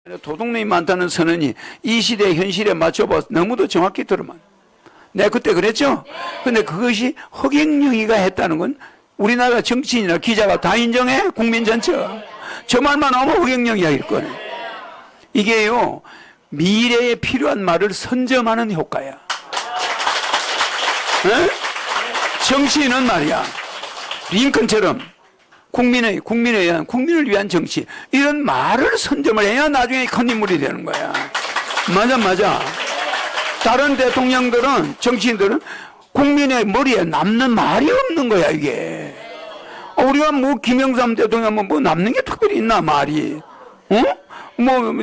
도둑놈이 많다는 선언이 이 시대 현실에 맞춰봐서 너무도 정확히 들어만. 내가 그때 그랬죠? 근데 그것이 허경영이가 했다는 건 우리나라 정치인이나 기자가 다 인정해? 국민 전체가. 저 말만 하면 허경영 이야기일 거네. 이게요, 미래에 필요한 말을 선점하는 효과야. 에? 정치인은 말이야, 링컨처럼 국민을 위한 정치, 이런 말을 선점을 해야 나중에 큰 인물이 되는 거야. 맞아. 다른 대통령들은, 정치인들은 국민의 머리에 남는 말이 없는 거야, 이게. 우리가 뭐, 김영삼 대통령 뭐 남는 게 특별히 있나, 말이.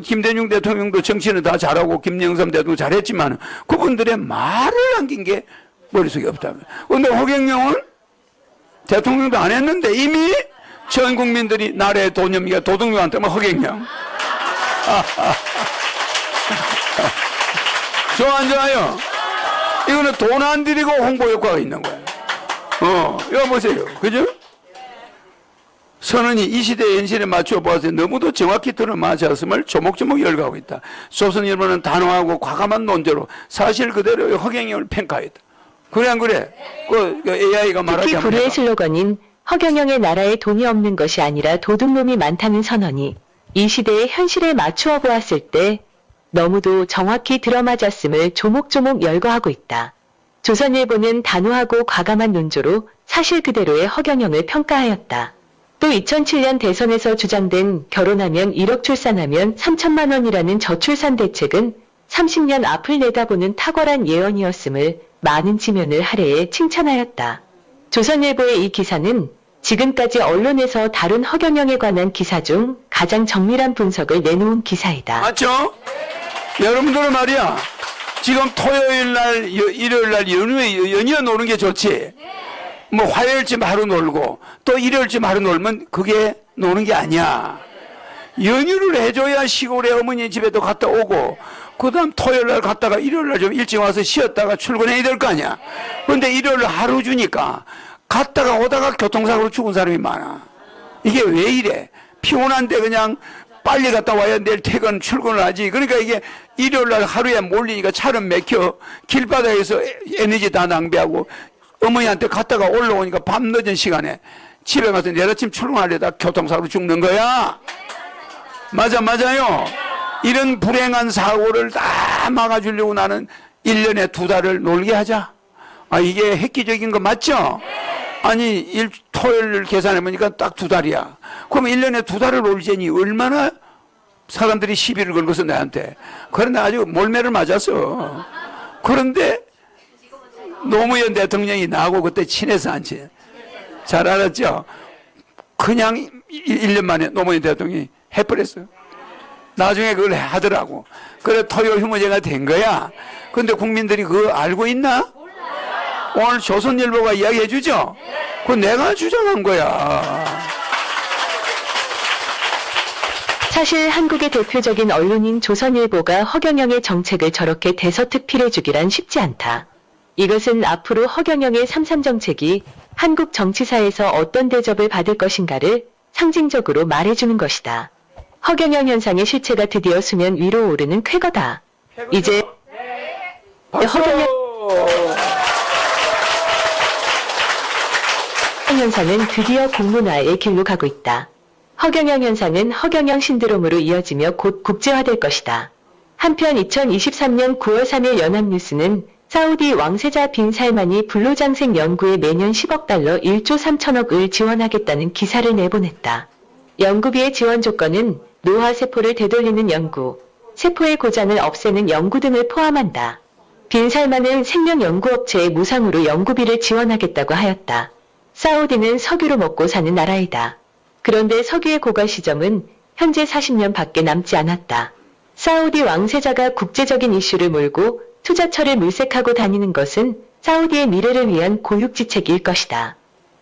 김대중 대통령도 정치는 다 잘하고, 김영삼 대통령 잘했지만, 그분들의 말을 남긴 게 머릿속에 없다. 근데 허경영은 대통령도 안 했는데 이미 전 국민들이 나라의 도념이가 도둑놈한테만 허경영. 좋아, 안 좋아요? 이거는 돈 안 들이고 홍보 효과가 있는 거예요. 이거 보세요. 그죠? 선언이 이 시대의 현실에 맞춰 보아서 너무도 정확히 들어맞았음을 조목조목 열거하고 있다. 조선일보는 단호하고 과감한 논조로 사실 그대로 허경영을 평가했다. 그래, 안 그래? 그 AI가 말하지 특히 불후의 슬로건인 허경영의 나라에 돈이 없는 것이 아니라 도둑놈이 많다는 선언이 이 시대의 현실에 맞추어 보았을 때 너무도 정확히 들어맞았음을 조목조목 열거하고 있다. 조선일보는 단호하고 과감한 논조로 사실 그대로의 허경영을 평가하였다. 또 2007년 대선에서 주장된 결혼하면 1억 출산하면 3천만 원이라는 저출산 대책은 30년 앞을 내다보는 탁월한 예언이었음을 많은 지면을 할애해 칭찬하였다. 조선일보의 이 기사는 지금까지 언론에서 다룬 허경영에 관한 기사 중 가장 정밀한 분석을 내놓은 기사이다. 맞죠? 여러분들은 말이야, 지금 토요일 날, 일요일 날 연이어 노는 게 좋지. 뭐 화요일쯤 하루 놀고 또 일요일쯤 하루 놀면 그게 노는 게 아니야. 연휴를 해줘야 시골에 어머니 집에도 갔다 오고, 그 다음 토요일 날 갔다가 일요일 날 좀 일찍 와서 쉬었다가 출근해야 될 거 아니야. 그런데 일요일 날 하루 주니까 갔다가 오다가 교통사고로 죽은 사람이 많아. 이게 왜 이래? 피곤한데 그냥 빨리 갔다 와야 내일 출근을 하지. 그러니까 이게 일요일 날 하루에 몰리니까 차는 막혀, 길바닥에서 에너지 다 낭비하고, 어머니한테 갔다가 올라오니까 밤 늦은 시간에 집에 가서 내일 아침 출근하려다 교통사고로 죽는 거야. 맞아요. 이런 불행한 사고를 다 막아주려고 나는 1년에 2달을 놀게 하자. 이게 획기적인 거 맞죠? 아니, 토요일 계산해보니까 딱 2달이야. 그럼 1년에 2달을 놀자니 얼마나 사람들이 시비를 걸고서 나한테. 그런데 아주 몰매를 맞았어. 그런데 노무현 대통령이 나하고 그때 친해서 안 친해. 잘 알았죠? 그냥 1년 만에 노무현 대통령이 해버렸어요. 나중에 그걸 하더라고. 그래 토요 휴무제가 된 거야. 근데 국민들이 그거 알고 있나? 오늘 조선일보가 이야기해 주죠? 그거 내가 주장한 거야. 사실 한국의 대표적인 언론인 조선일보가 허경영의 정책을 저렇게 대서특필해주기란 쉽지 않다. 이것은 앞으로 허경영의 3.3 정책이 한국 정치사에서 어떤 대접을 받을 것인가를 상징적으로 말해주는 것이다. 허경영 현상의 실체가 드디어 수면 위로 오르는 쾌거다. 이제 허경영 현상은 드디어 공론화의 길로 가고 있다. 허경영 현상은 허경영 신드롬으로 이어지며 곧 국제화될 것이다. 한편 2023년 9월 3일 연합뉴스는 사우디 왕세자 빈 살만이 불로장생 연구에 매년 10억 달러 1조 3천억을 지원하겠다는 기사를 내보냈다. 연구비의 지원 조건은 노화세포를 되돌리는 연구, 세포의 고장을 없애는 연구 등을 포함한다. 빈 살만은 생명연구업체에 무상으로 연구비를 지원하겠다고 하였다. 사우디는 석유로 먹고 사는 나라이다. 그런데 석유의 고갈 시점은 현재 40년 밖에 남지 않았다. 사우디 왕세자가 국제적인 이슈를 몰고 투자처를 물색하고 다니는 것은 사우디의 미래를 위한 고육지책일 것이다.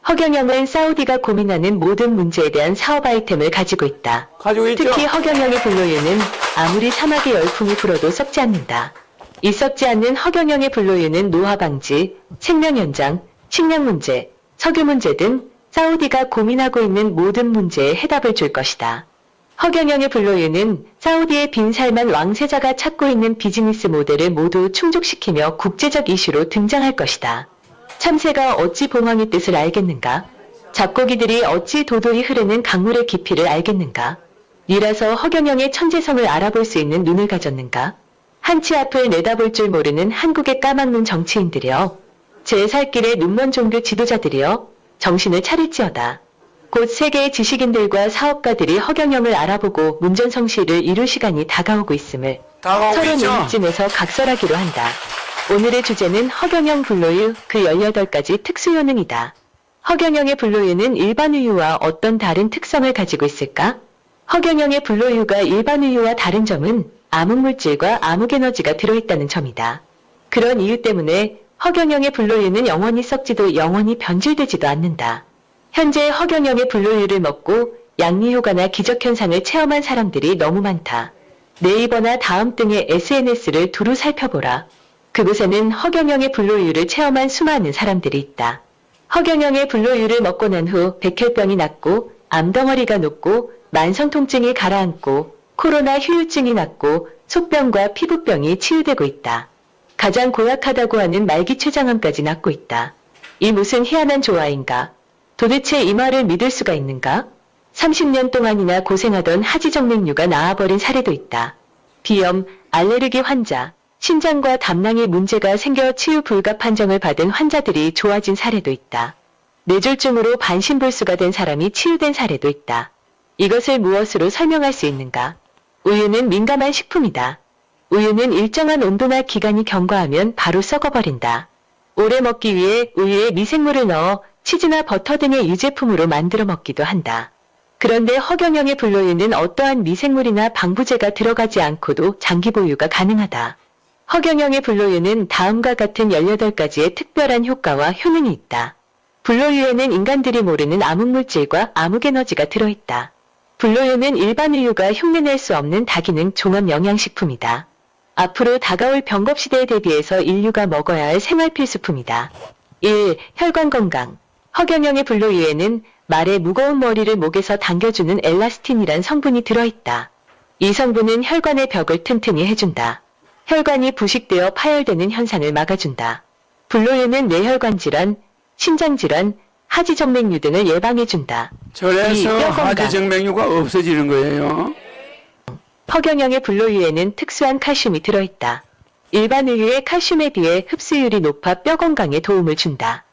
허경영은 사우디가 고민하는 모든 문제에 대한 사업 아이템을 가지고 있다. 특히 허경영의 불로유는 아무리 사막의 열풍이 불어도 썩지 않는다. 이 썩지 않는 허경영의 불로유는 노화 방지, 생명 연장, 식량 문제, 석유 문제 등 사우디가 고민하고 있는 모든 문제에 해답을 줄 것이다. 허경영의 불로유는 사우디의 빈 살만 왕세자가 찾고 있는 비즈니스 모델을 모두 충족시키며 국제적 이슈로 등장할 것이다. 참새가 어찌 봉황의 뜻을 알겠는가? 잡고기들이 어찌 도도히 흐르는 강물의 깊이를 알겠는가? 니라서 허경영의 천재성을 알아볼 수 있는 눈을 가졌는가? 한치 앞을 내다볼 줄 모르는 한국의 까막눈 정치인들이여, 제 살 길에 눈먼 종교 지도자들이여, 정신을 차릴지어다. 곧 세계의 지식인들과 사업가들이 허경영을 알아보고 문전성시를 이룰 시간이 다가오고 있음을 서로 눈쯤에서 각설하기로 한다. 오늘의 주제는 허경영 불로유 그 18가지 특수효능이다. 허경영의 불로유는 일반 우유와 어떤 다른 특성을 가지고 있을까? 허경영의 불로유가 일반 우유와 다른 점은 암흑물질과 암흑에너지가 들어있다는 점이다. 그런 이유 때문에 허경영의 불로유는 영원히 썩지도 영원히 변질되지도 않는다. 현재 허경영의 불로유를 먹고 양리효과나 기적현상을 체험한 사람들이 너무 많다. 네이버나 다음 등의 SNS를 두루 살펴보라. 그곳에는 허경영의 불로유를 체험한 수많은 사람들이 있다. 허경영의 불로유를 먹고 난 후 백혈병이 낫고 암덩어리가 녹고 만성통증이 가라앉고 코로나 후유증이 낫고 속병과 피부병이 치유되고 있다. 가장 고약하다고 하는 말기췌장암까지 낫고 있다. 이 무슨 희한한 조화인가? 도대체 이 말을 믿을 수가 있는가? 30년 동안이나 고생하던 하지정맥류가 나아버린 사례도 있다. 비염, 알레르기 환자, 신장과 담낭에 문제가 생겨 치유 불가 판정을 받은 환자들이 좋아진 사례도 있다. 뇌졸중으로 반신불수가 된 사람이 치유된 사례도 있다. 이것을 무엇으로 설명할 수 있는가? 우유는 민감한 식품이다. 우유는 일정한 온도나 기간이 경과하면 바로 썩어버린다. 오래 먹기 위해 우유에 미생물을 넣어 치즈나 버터 등의 유제품으로 만들어 먹기도 한다. 그런데 허경영의 불로유는 어떠한 미생물이나 방부제가 들어가지 않고도 장기 보유가 가능하다. 허경영의 불로유는 다음과 같은 18가지의 특별한 효과와 효능이 있다. 불로유에는 인간들이 모르는 암흑물질과 암흑에너지가 들어있다. 불로유는 일반 우유가 흉내낼 수 없는 다기능 종합 영양식품이다. 앞으로 다가올 병겁시대에 대비해서 인류가 먹어야 할 생활필수품이다. 1. 혈관 건강. 허경영의 불로유에는 말의 무거운 머리를 목에서 당겨주는 엘라스틴이란 성분이 들어있다. 이 성분은 혈관의 벽을 튼튼히 해준다. 혈관이 부식되어 파열되는 현상을 막아준다. 불로유는 뇌혈관 질환, 심장 질환, 하지정맥류 등을 예방해준다. 저래서 하지정맥류가 없어지는 거예요. 허경영의 불로유에는 특수한 칼슘이 들어있다. 일반 우유의 칼슘에 비해 흡수율이 높아 뼈 건강에 도움을 준다.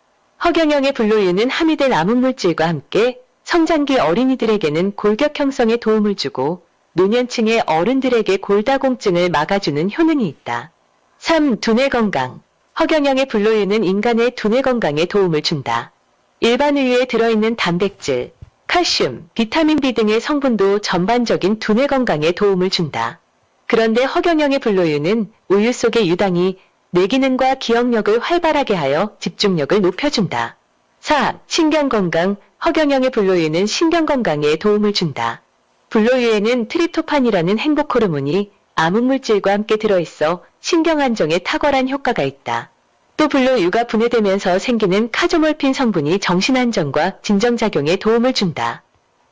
허경영의 불로유는 함유된 암흑물질과 함께 성장기 어린이들에게는 골격 형성에 도움을 주고 노년층의 어른들에게 골다공증을 막아주는 효능이 있다. 3. 두뇌 건강. 허경영의 불로유는 인간의 두뇌 건강에 도움을 준다. 일반 우유에 들어있는 단백질, 칼슘, 비타민 B 등의 성분도 전반적인 두뇌 건강에 도움을 준다. 그런데 허경영의 불로유는 우유 속의 유당이 뇌 기능과 기억력을 활발하게 하여 집중력을 높여준다. 4. 신경 건강. 허경영의 불로유는 신경 건강에 도움을 준다. 불로유에는 트립토판이라는 행복 호르몬이 암흑물질과 함께 들어있어 신경 안정에 탁월한 효과가 있다. 또 불로유가 분해되면서 생기는 카조몰핀 성분이 정신 안정과 진정작용에 도움을 준다.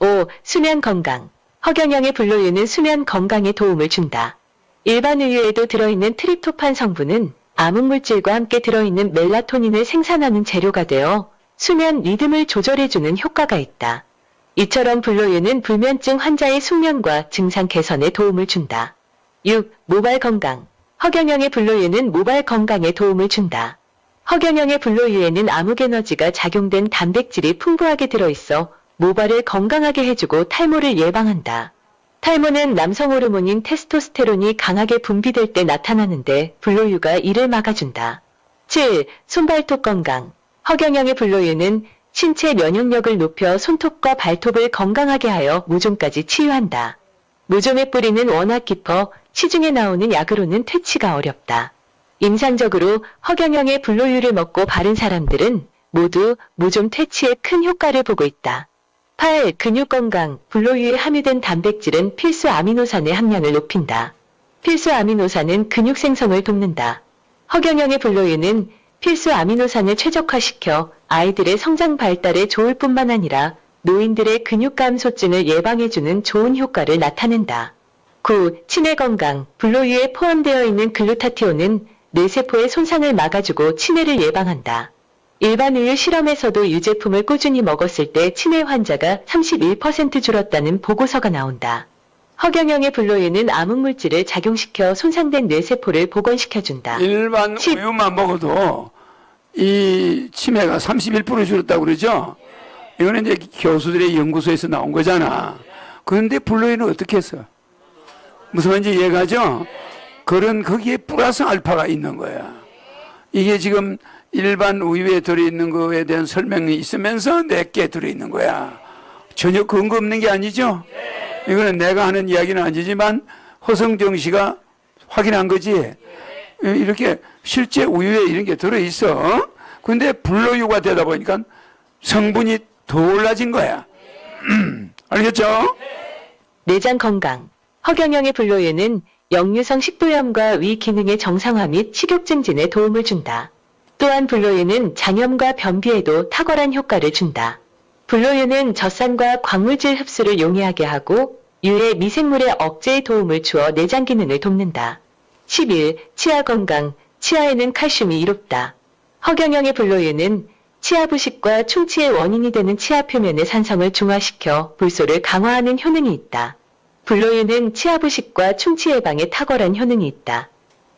5. 수면 건강. 허경영의 불로유는 수면 건강에 도움을 준다. 일반 우유에도 들어있는 트립토판 성분은 암흑물질과 함께 들어있는 멜라토닌을 생산하는 재료가 되어 수면 리듬을 조절해주는 효과가 있다. 이처럼 불로유는 불면증 환자의 숙면과 증상 개선에 도움을 준다. 6. 모발 건강. 허경영의 불로유는 모발 건강에 도움을 준다. 허경영의 불로유에는 암흑에너지가 작용된 단백질이 풍부하게 들어있어 모발을 건강하게 해주고 탈모를 예방한다. 탈모는 남성 호르몬인 테스토스테론이 강하게 분비될 때 나타나는데 불로유가 이를 막아준다. 7. 손발톱 건강. 허경영의 불로유는 신체 면역력을 높여 손톱과 발톱을 건강하게 하여 모종까지 치유한다. 모종의 뿌리는 워낙 깊어 시중에 나오는 약으로는 퇴치가 어렵다. 임상적으로 허경영의 불로유를 먹고 바른 사람들은 모두 모종 퇴치에 큰 효과를 보고 있다. 8. 근육 건강. 불로유에 함유된 단백질은 필수 아미노산의 함량을 높인다. 필수 아미노산은 근육 생성을 돕는다. 허경영의 불로유는 필수 아미노산을 최적화시켜 아이들의 성장 발달에 좋을 뿐만 아니라 노인들의 근육 감소증을 예방해주는 좋은 효과를 나타낸다. 9. 치매 건강. 불로유에 포함되어 있는 글루타티온은 뇌세포의 손상을 막아주고 치매를 예방한다. 일반 우유 실험에서도 유제품을 꾸준히 먹었을 때 치매 환자가 31% 줄었다는 보고서가 나온다. 허경영의 불로유는 암흑물질을 작용시켜 손상된 뇌세포를 복원시켜준다. 일반 우유만 먹어도 이 치매가 31% 줄었다고 그러죠? 이거는 이제 교수들의 연구소에서 나온 거잖아. 그런데 불로유는 어떻게 했어? 무슨 말인지 이해가죠? 그런 거기에 플러스 알파가 있는 거야. 이게 지금 일반 우유에 들어있는 거에 대한 설명이 있으면서 내게 들어있는 거야. 전혀 근거 없는 게 아니죠? 이거는 내가 하는 이야기는 아니지만 허성정 씨가 확인한 거지. 이렇게 실제 우유에 이런 게 들어있어. 근데 불로유가 되다 보니까 성분이 더 올라진 거야. 알겠죠? 내장 건강. 허경영의 불로유는 역류성 식도염과 위 기능의 정상화 및 식욕 증진에 도움을 준다. 또한 불로유는 장염과 변비에도 탁월한 효과를 준다. 불로유는 젖산과 광물질 흡수를 용이하게 하고 유해 미생물의 억제에 도움을 주어 내장 기능을 돕는다. 11. 치아 건강. 치아에는 칼슘이 이롭다. 허경영의 불로유는 치아 부식과 충치의 원인이 되는 치아 표면의 산성을 중화시켜 불소를 강화하는 효능이 있다. 불로유는 치아 부식과 충치 예방에 탁월한 효능이 있다.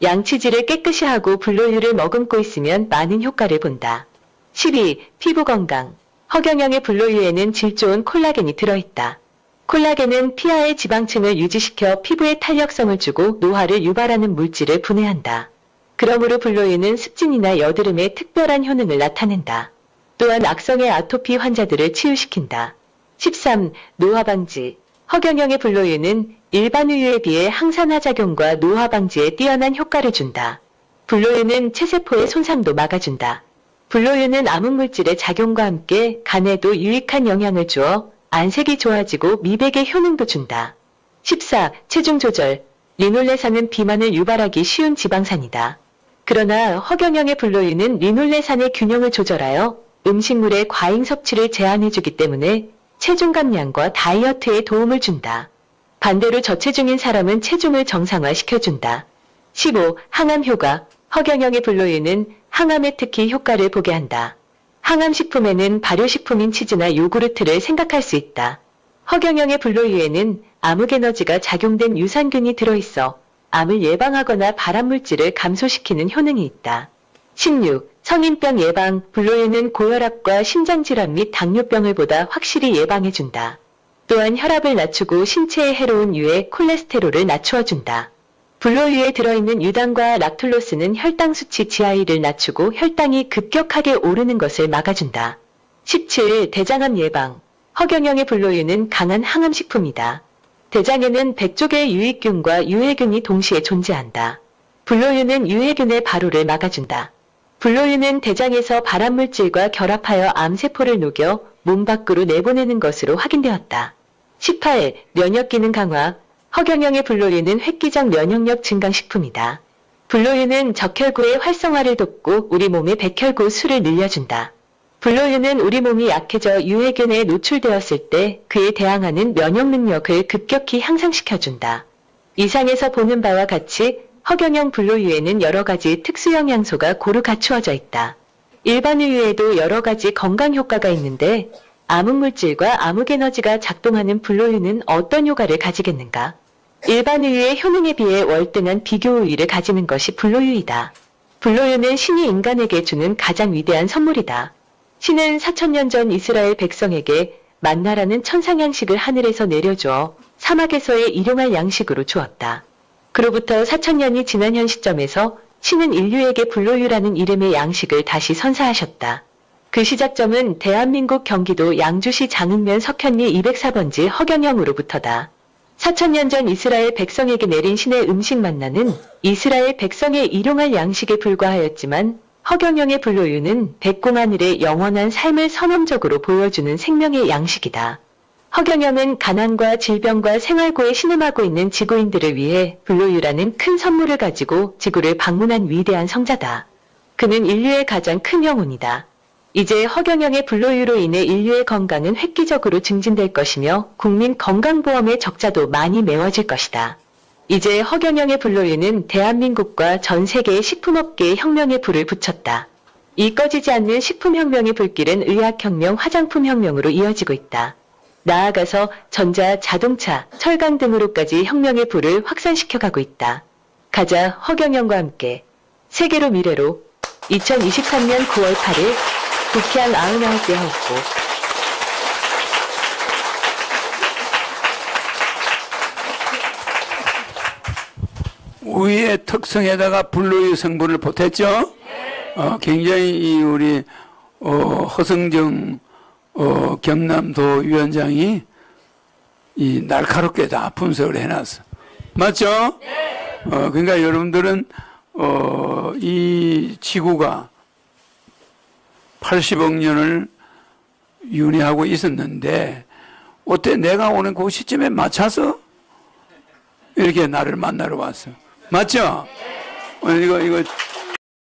양치질을 깨끗이 하고 불로유를 머금고 있으면 많은 효과를 본다. 12. 피부 건강. 허경영의 불로유에는 질 좋은 콜라겐이 들어있다. 콜라겐은 피하의 지방층을 유지시켜 피부에 탄력성을 주고 노화를 유발하는 물질을 분해한다. 그러므로 불로유는 습진이나 여드름에 특별한 효능을 나타낸다. 또한 악성의 아토피 환자들을 치유시킨다. 13. 노화 방지. 허경영의 불로유는 일반 우유에 비해 항산화 작용과 노화 방지에 뛰어난 효과를 준다. 불로유는 체세포의 손상도 막아준다. 불로유는 암흑물질의 작용과 함께 간에도 유익한 영향을 주어 안색이 좋아지고 미백의 효능도 준다. 14. 체중 조절. 리놀레산은 비만을 유발하기 쉬운 지방산이다. 그러나 허경영의 불로유는 리놀레산의 균형을 조절하여 음식물의 과잉 섭취를 제한해주기 때문에 체중 감량과 다이어트에 도움을 준다. 반대로 저체중인 사람은 체중을 정상화시켜준다. 15. 항암 효과. 허경영의 불로유는 항암에 특히 효과를 보게 한다. 항암식품에는 발효식품인 치즈나 요구르트를 생각할 수 있다. 허경영의 불로유에는 암흑에너지가 작용된 유산균이 들어있어 암을 예방하거나 발암물질을 감소시키는 효능이 있다. 16. 성인병 예방. 불로유는 고혈압과 심장질환 및 당뇨병을 보다 확실히 예방해준다. 또한 혈압을 낮추고 신체에 해로운 유해 콜레스테롤을 낮추어준다. 불로유에 들어있는 유당과 락툴로스는 혈당 수치 GI를 낮추고 혈당이 급격하게 오르는 것을 막아준다. 17. 대장암 예방. 허경영의 불로유는 강한 항암식품이다. 대장에는 100조개의 유익균과 유해균이 동시에 존재한다. 불로유는 유해균의 발호를 막아준다. 불로유는 대장에서 발암물질과 결합하여 암세포를 녹여 몸 밖으로 내보내는 것으로 확인되었다. 18. 면역기능 강화. 허경영의 불로유는 획기적 면역력 증강식품이다. 불로유는 적혈구의 활성화를 돕고 우리 몸의 백혈구 수를 늘려준다. 불로유는 우리 몸이 약해져 유해균에 노출되었을 때 그에 대항하는 면역 능력을 급격히 향상시켜준다. 이상에서 보는 바와 같이 허경영 불로유에는 여러 가지 특수 영양소가 고루 갖추어져 있다. 일반 우유에도 여러 가지 건강 효과가 있는데 암흑물질과 암흑에너지가 작동하는 불로유는 어떤 효과를 가지겠는가? 일반 우유의 효능에 비해 월등한 비교 우위를 가지는 것이 불로유이다. 불로유는 신이 인간에게 주는 가장 위대한 선물이다. 신은 4000년 전 이스라엘 백성에게 만나라는 천상 양식을 하늘에서 내려주어 사막에서의 일용할 양식으로 주었다. 그로부터 4000년이 지난 현 시점에서 신은 인류에게 불로유라는 이름의 양식을 다시 선사하셨다. 그 시작점은 대한민국 경기도 양주시 장흥면 석현리 204번지 허경영으로부터다. 4000년 전 이스라엘 백성에게 내린 신의 음식 만나는 이스라엘 백성의 일용할 양식에 불과하였지만 허경영의 불로유는 백공하늘의 영원한 삶을 선언적으로 보여주는 생명의 양식이다. 허경영은 가난과 질병과 생활고에 신음하고 있는 지구인들을 위해 불로유라는 큰 선물을 가지고 지구를 방문한 위대한 성자다. 그는 인류의 가장 큰 영혼이다. 이제 허경영의 불로유로 인해 인류의 건강은 획기적으로 증진될 것이며 국민 건강보험의 적자도 많이 메워질 것이다. 이제 허경영의 불로유는 대한민국과 전 세계의 식품업계에 혁명의 불을 붙였다. 이 꺼지지 않는 식품혁명의 불길은 의학혁명, 화장품혁명으로 이어지고 있다. 나아가서 전자, 자동차, 철강 등으로까지 혁명의 불을 확산시켜가고 있다. 가자, 허경영과 함께 세계로 미래로 2023년 9월 8일 북향 99대 하옵고 우유의 특성에다가 불로유 성분을 보탰죠? 굉장히 우리 허성정 경남도 위원장이 이 날카롭게 다 분석을 해놨어. 맞죠? 그러니까 여러분들은 이 지구가 80억 년을 윤회하고 있었는데 어때? 내가 오는 그 시점에 맞춰서 이렇게 나를 만나러 왔어. 맞죠? 이거